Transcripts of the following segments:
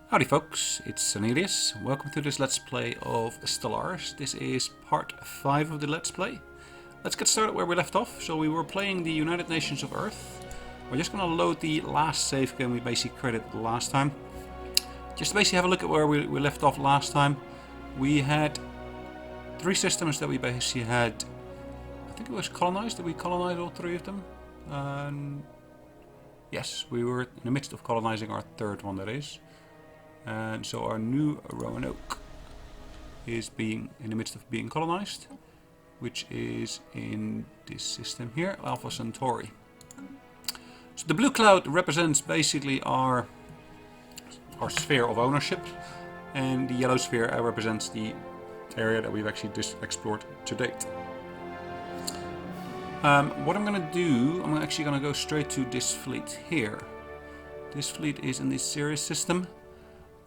Howdy folks, it's Sonelias. Welcome to this Let's Play of Stellaris. This is part 5 of the Let's Play. Let's get started where we left off. So we were playing the United Nations of Earth. We're just going to load the last save game we basically created last time. Just to basically have a look at where we left off last time. We had 3 systems that we basically had, I think it was colonized. Did we colonize all 3 of them? Yes, we were in the midst of colonizing our 3rd one, that is. And so our new Roanoke is in the midst of being colonized, which is in this system here, Alpha Centauri. So the blue cloud represents basically our sphere of ownership, and the yellow sphere represents the area that we've actually just explored to date. What I'm going to do, I'm actually going to go straight to this fleet here. This fleet is in this Sirius system.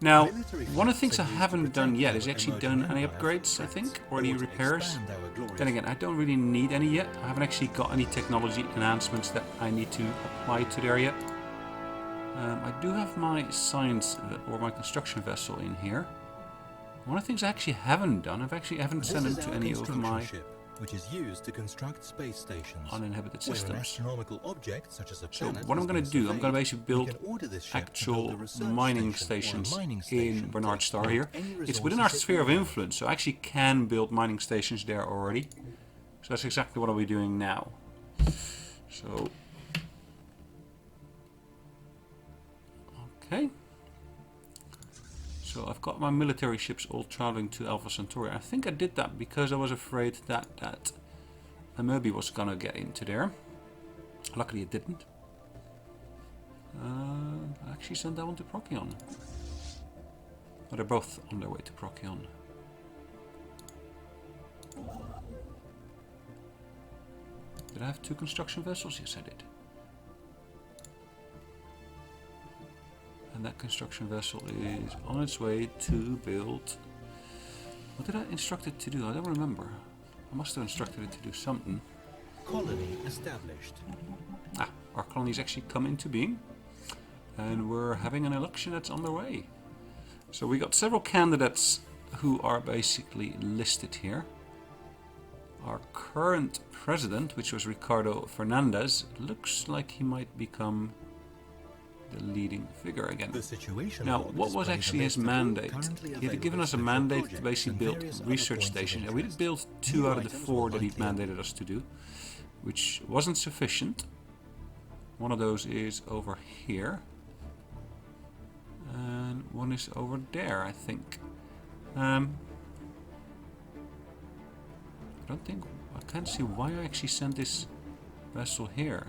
Now, one of the things I haven't done yet is actually done any upgrades, I think, or any repairs. Then again, I don't really need any yet. I haven't actually got any technology enhancements that I need to apply to there yet. I do have my science or my construction vessel in here. One of the things I actually haven't done, I haven't sent it to any of my which is used to construct space stations, uninhabited systems. astronomical object, such as a so what I'm going to do, I'm going to basically build actual mining stations in Bernard Star here. It's within our sphere of influence, so I actually can build mining stations there already. So that's exactly what I'll be doing now. So, okay. So I've got my military ships all traveling to Alpha Centauri. I think I did that because I was afraid that Amobi was gonna get into there. Luckily it didn't. I actually sent that one to Procyon. Oh, they're both on their way to Procyon. Did I have 2 construction vessels? Yes, I did. And that construction vessel is on its way to build... What did I instruct it to do? I don't remember. I must have instructed it to do something. Colony established. Our colony's actually come into being. And we're having an election that's underway. So we got several candidates who are basically listed here. Our current president, which was Ricardo Fernandez, looks like he might become the leading figure again. Now, what was actually his mandate? He had given us a mandate to basically build research stations, and we did build 2 out of the 4 that he mandated us to do, which wasn't sufficient. One of those is over here, and one is over there, I think. I can't see why I actually sent this vessel here.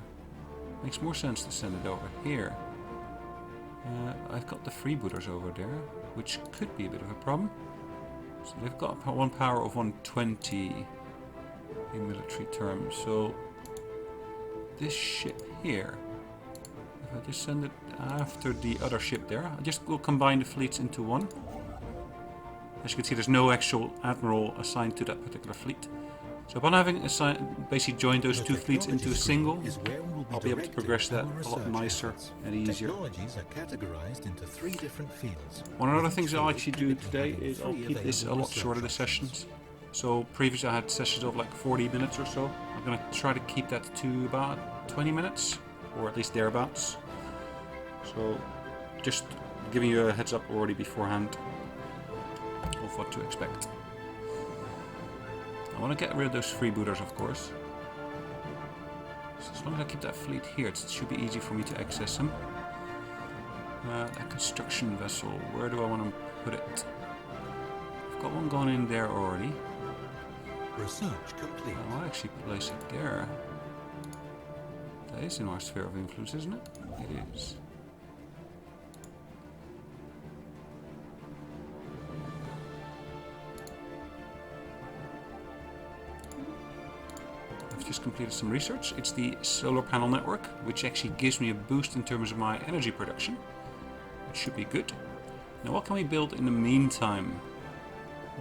Makes more sense to send it over here. I've got the freebooters over there, which could be a bit of a problem. So they've got one power of 120 in military terms. So this ship here, if I just send it after the other ship there, I just will combine the fleets into one. As you can see, there's no actual admiral assigned to that particular fleet. So upon having basically joined those 2 fleets into a single, I'll be able to progress that a lot nicer and easier. Technologies are categorized into 3 different fields. One of the other things I'll actually do today is I'll keep this a lot shorter, the sessions. So previously I had sessions of like 40 minutes or so. I'm going to try to keep that to about 20 minutes, or at least thereabouts. So just giving you a heads up already beforehand of what to expect. I want to get rid of those freebooters, of course. So as long as I keep that fleet here, it should be easy for me to access them. That construction vessel, where do I want to put it? I've got one gone in there already. Research complete. I'll actually place it there. That is in our sphere of influence, isn't it? It is. Just completed some research. It's the solar panel network, which actually gives me a boost in terms of my energy production. It should be good. Now, what can we build in the meantime?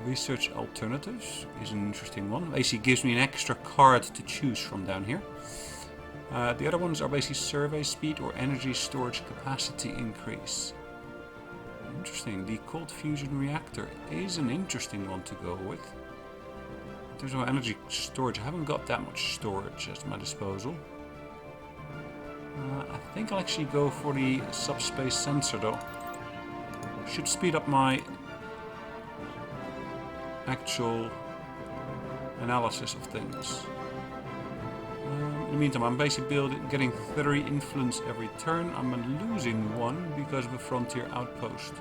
Research alternatives is an interesting one. It basically gives me an extra card to choose from down here. The other ones are basically survey speed or energy storage capacity increase. interesting. The cold fusion reactor is an interesting one to go with. There's no energy storage. I haven't got that much storage at my disposal. I think I'll actually go for the subspace sensor though. Should speed up my actual analysis of things. In the meantime, I'm basically getting 30 influence every turn. I'm losing 1 because of a frontier outpost.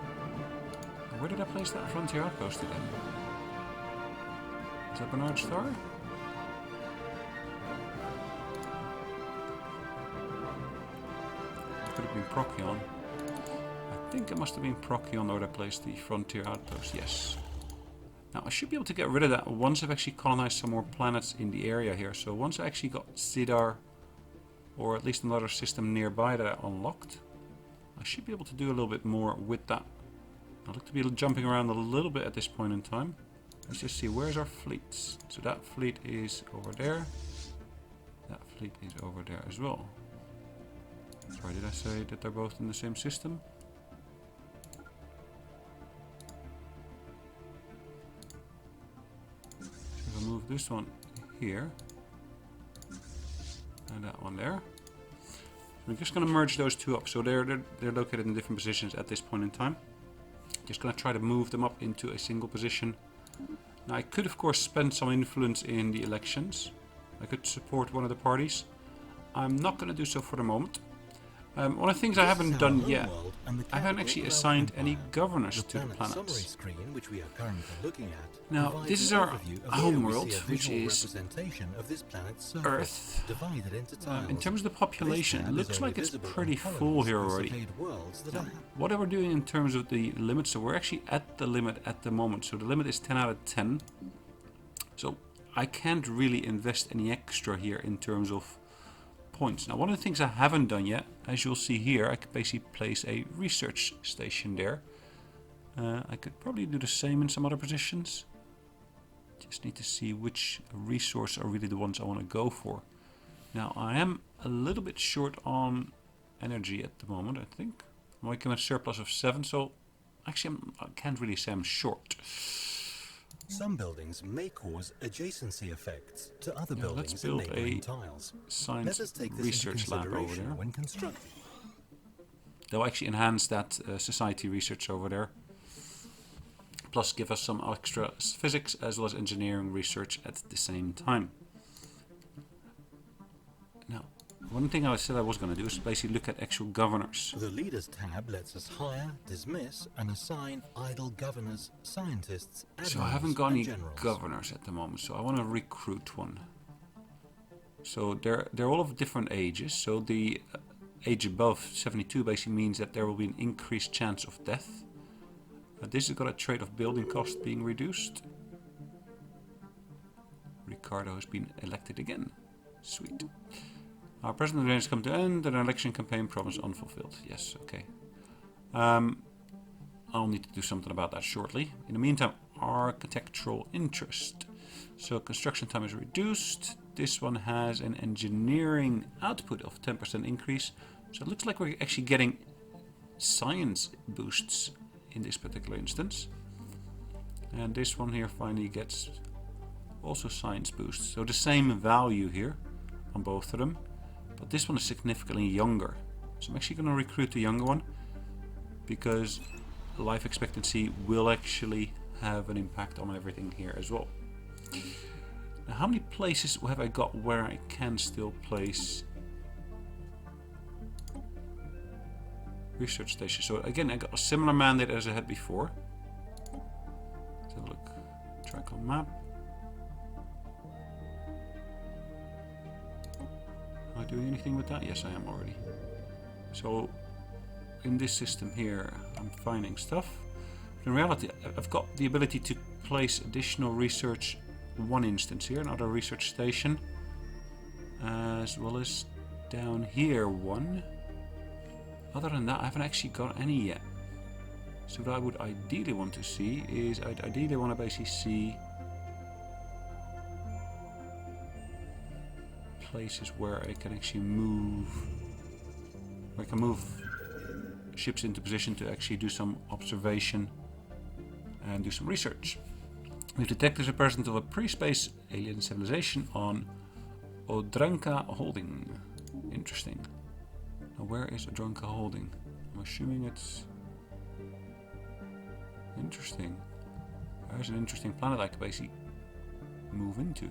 Where did I place that frontier outpost again? Is that Bernard Star? Could have been Procyon. I think it must have been Procyon where I placed the frontier outpost, yes. Now I should be able to get rid of that once I've actually colonized some more planets in the area here. So once I actually got Sidar, or at least another system nearby that I unlocked, I should be able to do a little bit more with that. I look to be jumping around a little bit at this point in time. Let's just see, where's our fleets? So that fleet is over there. That fleet is over there as well. Sorry, did I say that they're both in the same system? So move this one here. And that one there. So we're just going to merge those two up. So they're located in different positions at this point in time. Just going to try to move them up into a single position. Now I could of course spend some influence in the elections. I could support one of the parties. I'm not going to do so for the moment. One of the things I haven't done yet, I haven't actually assigned any governors to the planets. Now, this is our homeworld, which is Earth. In terms of the population, it looks like it's pretty full here already. Now, what we're doing in terms of the limit, so we're actually at the limit at the moment. So the limit is 10 out of 10. So I can't really invest any extra here in terms of points. Now, one of the things I haven't done yet, as you'll see here, I could basically place a research station there. I could probably do the same in some other positions. Just need to see which resource are really the ones I want to go for. Now, I am a little bit short on energy at the moment, I think. I'm making a surplus of 7, so actually I can't really say I'm short. Some buildings may cause adjacency effects to other buildings. Let's build a tiles. science research lab over there. When constructing. They'll actually enhance that society research over there. Plus give us some extra physics as well as engineering research at the same time. Now, one thing I said I was going to do is basically look at actual governors. The Leaders tab lets us hire, dismiss, and assign idle governors, scientists, So I haven't got any governors at the moment, so I want to recruit one. So they're all of different ages. So the age above 72 basically means that there will be an increased chance of death. This has got a trait of building cost being reduced. Ricardo has been elected again. Sweet. Our president reign has come to end, and our election campaign promise unfulfilled. Yes, okay. I'll need to do something about that shortly. In the meantime, architectural interest. So construction time is reduced. This one has an engineering output of 10% increase. So it looks like we're actually getting science boosts in this particular instance. And this one here finally gets also science boosts. So the same value here on both of them. But this one is significantly younger. So I'm actually going to recruit the younger one, because life expectancy will actually have an impact on everything here as well. Now, how many places have I got where I can still place research stations? So again, I got a similar mandate as I had before. Let's have a look. Track on map. Am I doing anything with that? Yes, I am already. So in this system here, I'm finding stuff. In reality, I've got the ability to place additional research in one instance here, another research station, as well as down here one. Other than that, I haven't actually got any yet. So what I would ideally want to see is, I'd ideally want to basically see places where I can actually move, where I can move ships into position to actually do some observation and do some research. We've detected the presence of a pre-space alien civilization on Odranka Holding. Interesting. Now where is Odranka Holding? I'm assuming it's... Interesting. There's an interesting planet I could basically move into.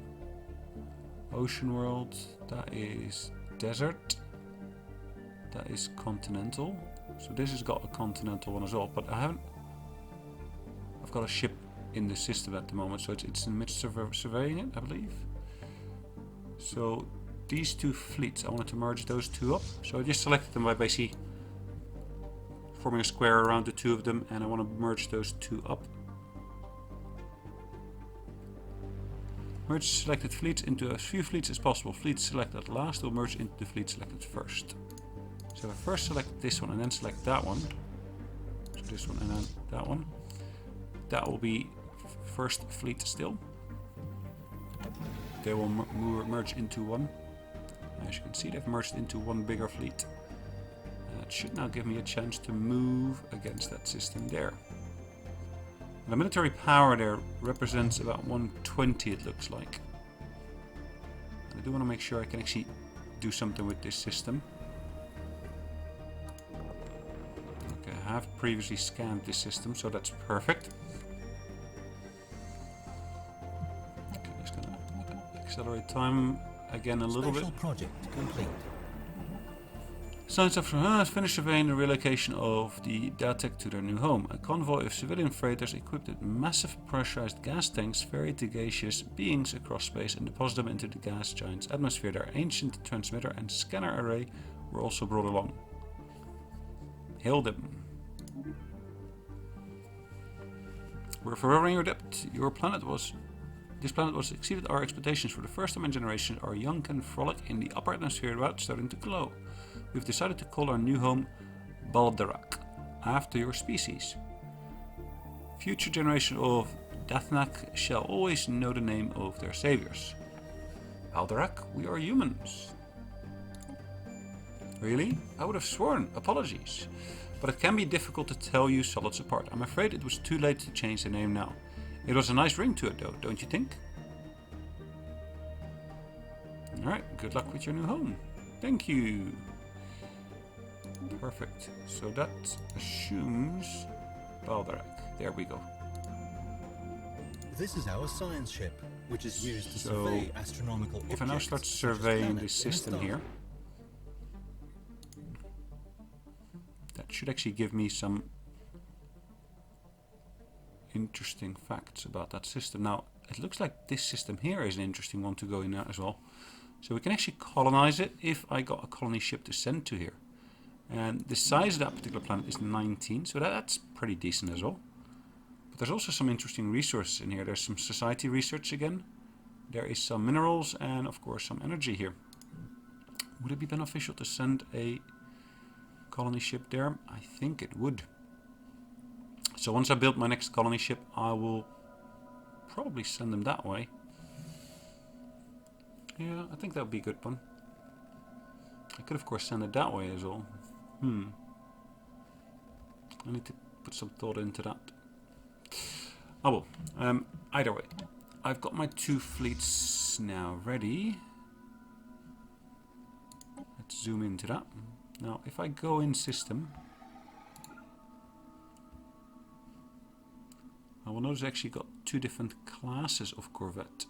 Ocean world, that is desert. That is continental. So this has got a continental one as well, but I've got a ship in the system at the moment, so it's in the midst of surveying it, I believe. So these two fleets, I wanted to merge those two up. So I just selected them by basically forming a square around the two of them, and I want to merge those two up. Merge selected fleets into as few fleets as possible. Fleets selected last will merge into the fleet selected first. So if I first select this one and then select that one, so this one and then that one, that will be first fleet still. They will merge into one. As you can see, they've merged into one bigger fleet. And that should now give me a chance to move against that system there. And the military power there represents about 120, it looks like. And I do want to make sure I can actually do something with this system. Okay, I have previously scanned this system, so that's perfect. Okay, just gonna accelerate time again a little bit. Special project complete. Science officer has finished surveying the relocation of the Datek to their new home. A convoy of civilian freighters equipped with massive pressurized gas tanks ferry the gaseous beings across space and deposit them into the gas giant's atmosphere. Their ancient transmitter and scanner array were also brought along. Hail them. We're forever in your debt. This planet was exceeded our expectations. For the first time in generations, our young can frolic in the upper atmosphere without starting to glow. We've decided to call our new home Balderak, after your species. Future generations of Dathnak shall always know the name of their saviors. Balderak, we are humans. Really? I would have sworn. Apologies. But it can be difficult to tell you solids apart. I'm afraid it was too late to change the name now. It was a nice ring to it though, don't you think? Alright, good luck with your new home. Thank you. Perfect. So that assumes Balderak. There we go. This is our science ship, which is used to survey astronomical objects. If I now start surveying this system here, that should actually give me some interesting facts about that system. Now, it looks like this system here is an interesting one to go in as well. So we can actually colonize it if I got a colony ship to send to here. And the size of that particular planet is 19, so that's pretty decent as well. But there's also some interesting resources in here. There's some society research again. There is some minerals and of course some energy here. Would it be beneficial to send a colony ship there? I think it would. So once I build my next colony ship, I will probably send them that way. Yeah, I think that would be a good one. I could of course send it that way as well. I need to put some thought into that. Oh well, either way. I've got my two fleets now ready. Let's zoom into that. Now if I go in system, I will notice I actually got two different classes of corvette.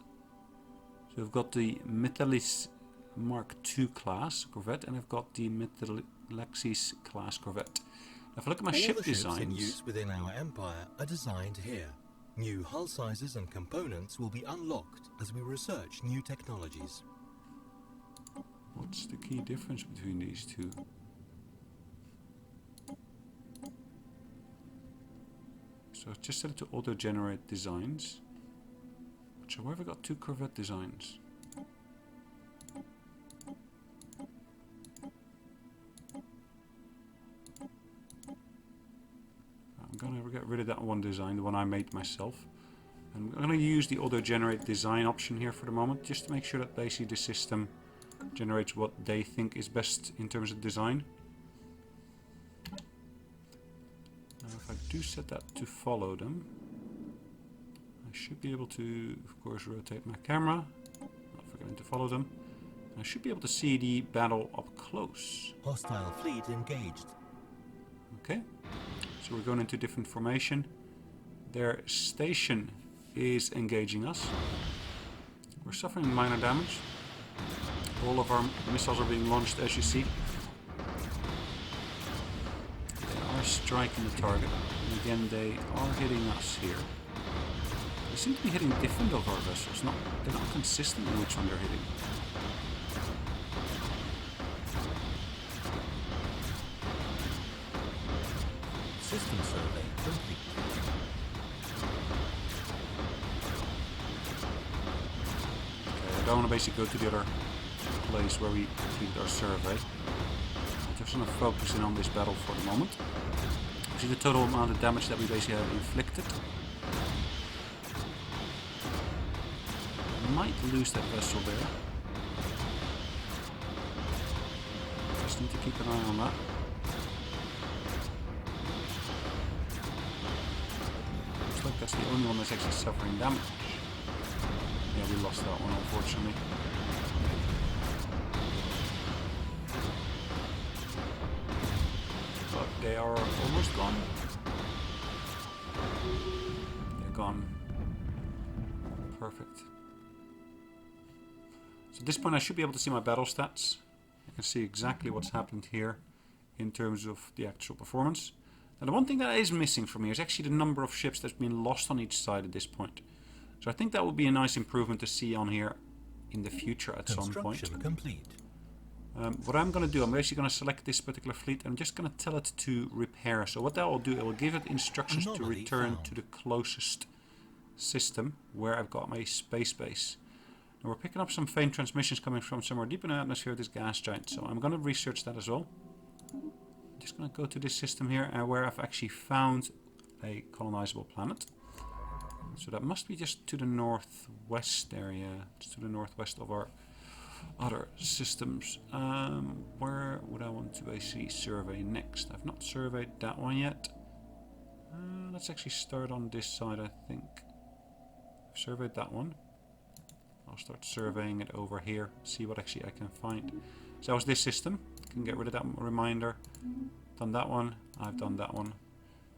So I've got the Metallis Mark II class corvette, and I've got the Metallexis class corvette. Now if I look at my ship designs, all the ships in use within our empire are designed here. New hull sizes and components will be unlocked as we research new technologies. What's the key difference between these two? So I've just set it to auto-generate designs. So where have I got two corvette designs? I'm going to get rid of that one design, the one I made myself. And I'm going to use the auto-generate design option here for the moment, just to make sure that basically the system generates what they think is best in terms of design. If I do set that to follow them, I should be able to, of course, rotate my camera, not forgetting to follow them. I should be able to see the battle up close. Hostile fleet engaged. Okay, so we're going into different formation. Their station is engaging us. We're suffering minor damage. All of our missiles are being launched, as you see. They are striking the target, and again they are hitting us here. They seem to be hitting different of our vessels. They're not consistent in which one they're hitting. System survey complete. Okay, I don't want to basically go to the other place where we completed our survey. I just want to focus in on this battle for the moment. See the total amount of damage that we basically have inflicted. Might lose that vessel there. Just need to keep an eye on that. Looks like that's the only one that's actually suffering damage. Yeah, we lost that one, unfortunately. But they are almost gone. They're gone. Perfect. So at this point I should be able to see my battle stats. I can see exactly what's happened here in terms of the actual performance. Now the one thing that is missing from here is actually the number of ships that's been lost on each side at this point. So I think that would be a nice improvement to see on here in the future at some point. Construction complete. What I'm going to do, I'm actually going to select this particular fleet and I'm just going to tell it to repair. So what that will do, it will give it instructions to return to the closest system where I've got my space base. Now we're picking up some faint transmissions coming from somewhere deep in the atmosphere of this gas giant, so I'm going to research that as well. I'm just going to go to this system here where I've actually found a colonizable planet. So that must be just to the northwest area, just to the northwest of our other systems. Where would I want to basically survey next? I've not surveyed that one yet. Let's actually start on this side, I think. I've surveyed that one. I'll start surveying it over here, see what actually I can find. So that was this system. Can get rid of that reminder. Done that one. I've done that one.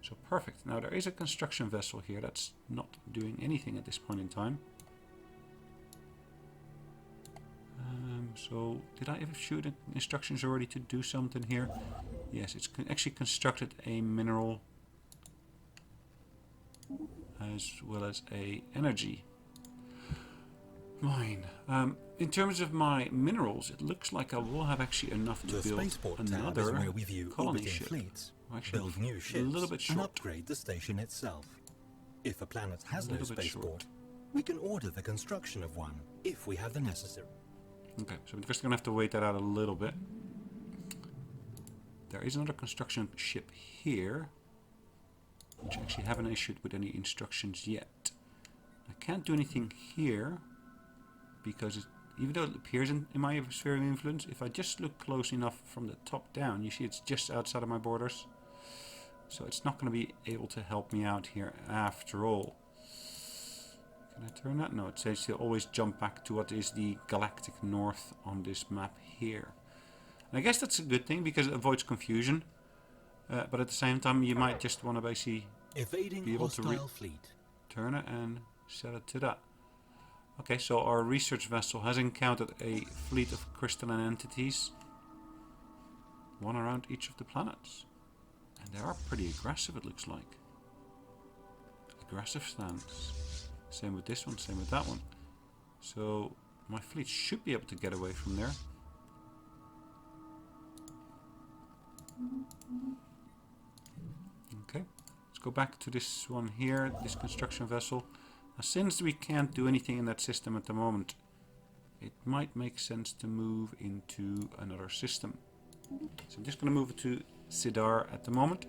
So perfect. Now there is a construction vessel here that's not doing anything at this point in time. So did I ever shoot instructions already to do something here? Yes, it's actually constructed a mineral as well as a energy mine. In terms of my minerals, it looks like I will have actually enough to build another colony ship. Fleets, actually, build new ships, a little bit short. and upgrade the station itself. If a planet has no spaceport, we can order the construction of one if we have the necessary. Okay, so we're just going to have to wait that out a little bit. There is another construction ship here, which I actually haven't issued with any instructions yet. I can't do anything here, because even though it appears in my sphere of influence, if I just look close enough from the top down, you see it's just outside of my borders. So it's not going to be able to help me out here after all. Can I turn that? No, it says to always jump back to what is the galactic north on this map here. And I guess that's a good thing because it avoids confusion. But at the same time, you might just want to basically be able to turn it and set it to that. Okay, so our research vessel has encountered a fleet of crystalline entities. One around each of the planets. And they are pretty aggressive, it looks like. Aggressive stance. Same with this one, same with that one. So my fleet should be able to get away from there. Okay, let's go back to this one here, this construction vessel. Now, since we can't do anything in that system at the moment, it might make sense to move into another system. So I'm just going to move it to Sidar at the moment.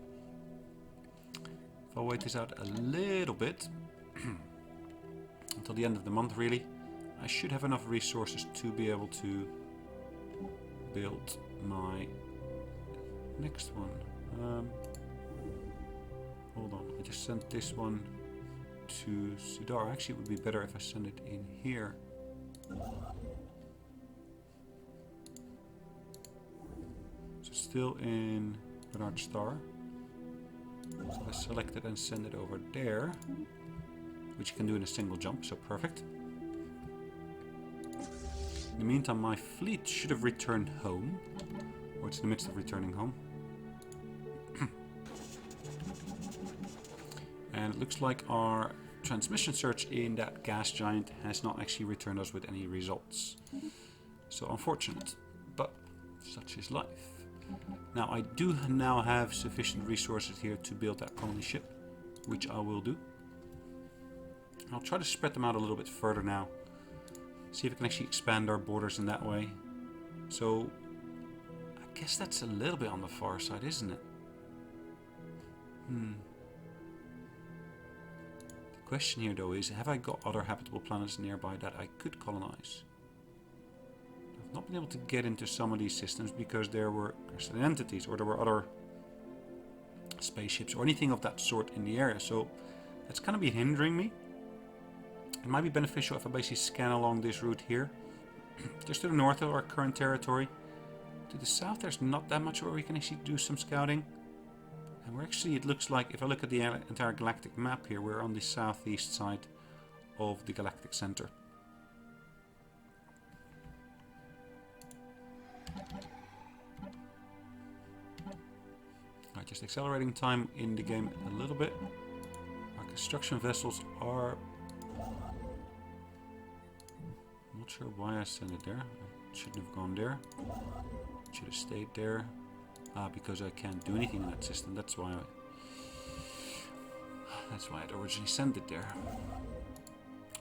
If I wait this out a little bit, until the end of the month really, I should have enough resources to be able to build my next one. hold on. I just sent this one to Sudar. Actually, it would be better if I send it in here. So still in Bernard Star. So I select it and send it over there, which you can do in a single jump, so perfect. In the meantime, my fleet should have returned home, or it's in the midst of returning home. And it looks like our transmission search in that gas giant has not actually returned us with any results. So unfortunate, but such is life. Now I do now have sufficient resources here to build that colony ship, which I will do. I'll try to spread them out a little bit further now. See if we can actually expand our borders in that way. So I guess that's a little bit on the far side, isn't it? The question here though is, have I got other habitable planets nearby that I could colonize? I've not been able to get into some of these systems because there were crystalline entities, or there were other spaceships or anything of that sort in the area, so that's kind of be hindering me. It might be beneficial if I basically scan along this route here. Just to the north of our current territory. To the south there's not that much where we can actually do some scouting. And we're actually, it looks like, if I look at the entire galactic map here, we're on the southeast side of the galactic center. Alright, just accelerating time in the game a little bit. Our construction vessels are... Not sure why I sent it there. I shouldn't have gone there. Should have stayed there. Because I can't do anything in that system. That's why I'd originally sent it there.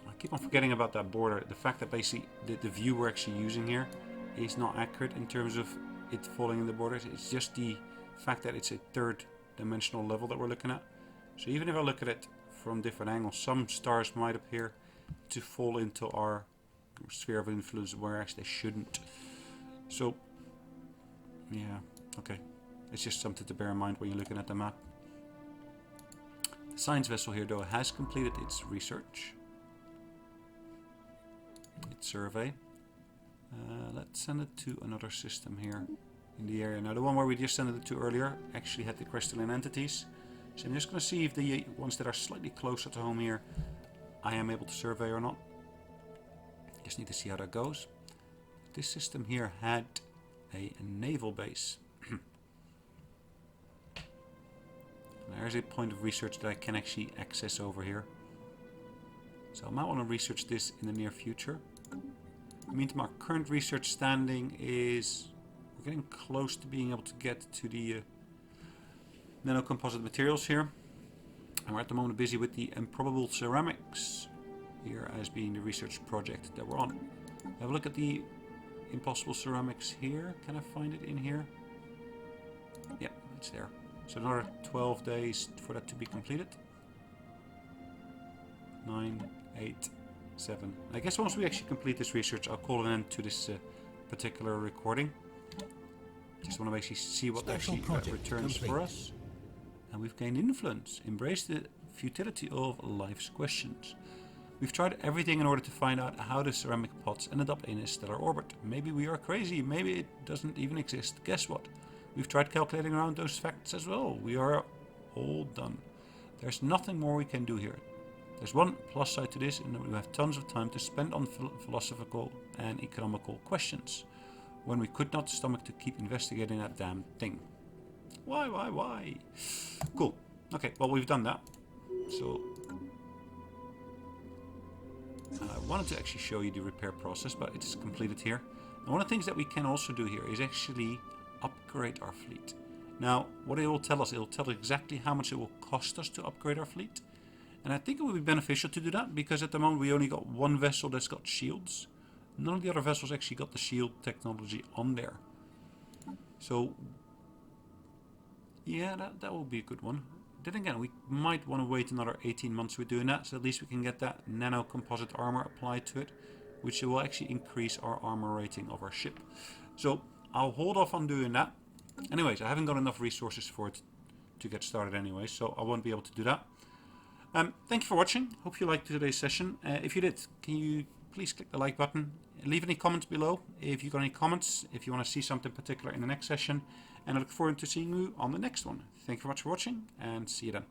I keep on forgetting about that border. The fact that basically the view we're actually using here is not accurate in terms of it falling in the borders. It's just the fact that it's a third dimensional level that we're looking at. So even if I look at it from different angles, some stars might appear to fall into our sphere of influence where actually they shouldn't. So yeah, okay. It's just something to bear in mind when you're looking at the map. The science vessel here though has completed its research, its survey. Let's send it to another system here in the area. Now the one where we just sent it to earlier actually had the crystalline entities. So I'm just going to see if the ones that are slightly closer to home here I am able to survey or not. Just need to see how that goes. This system here had a naval base. There's a point of research that I can actually access over here. So I might want to research this in the near future. In the meantime, our current research standing is... We're getting close to being able to get to the nanocomposite materials here. And we're at the moment busy with the improbable ceramics here as being the research project that we're on. Have a look at the impossible ceramics here. Can I find it in here? Yeah, it's there. So another 12 days for that to be completed. 9, 8, 7. I guess once we actually complete this research, I'll call an end to this particular recording. Just want to basically see what actually returns for us. And we've gained influence. Embrace the futility of life's questions. We've tried everything in order to find out how the ceramic pots ended up in a stellar orbit. Maybe we are crazy. Maybe it doesn't even exist. Guess what? We've tried calculating around those facts as well. We are all done. There's nothing more we can do here. There's one plus side to this, in that we have tons of time to spend on philosophical and economical questions, when we could not stomach to keep investigating that damn thing. Why? Cool. Okay, well we've done that. So I wanted to actually show you the repair process, but it's completed here. And one of the things that we can also do here is actually upgrade our fleet. Now, what it will tell us, it will tell exactly how much it will cost us to upgrade our fleet. And I think it would be beneficial to do that, because at the moment we only got one vessel that's got shields. None of the other vessels actually got the shield technology on there. So, yeah, that will be a good one. Then again, we might want to wait another 18 months with doing that, so at least we can get that nano composite armor applied to it, which will actually increase our armor rating of our ship. So I'll hold off on doing that. Anyways, I haven't got enough resources for it to get started anyway, so I won't be able to do that. Thank you for watching. Hope you liked today's session. If you did, can you please click the like button? Leave any comments below if you got any comments, if you want to see something particular in the next session. And I look forward to seeing you on the next one. Thank you very much for watching, and see you then.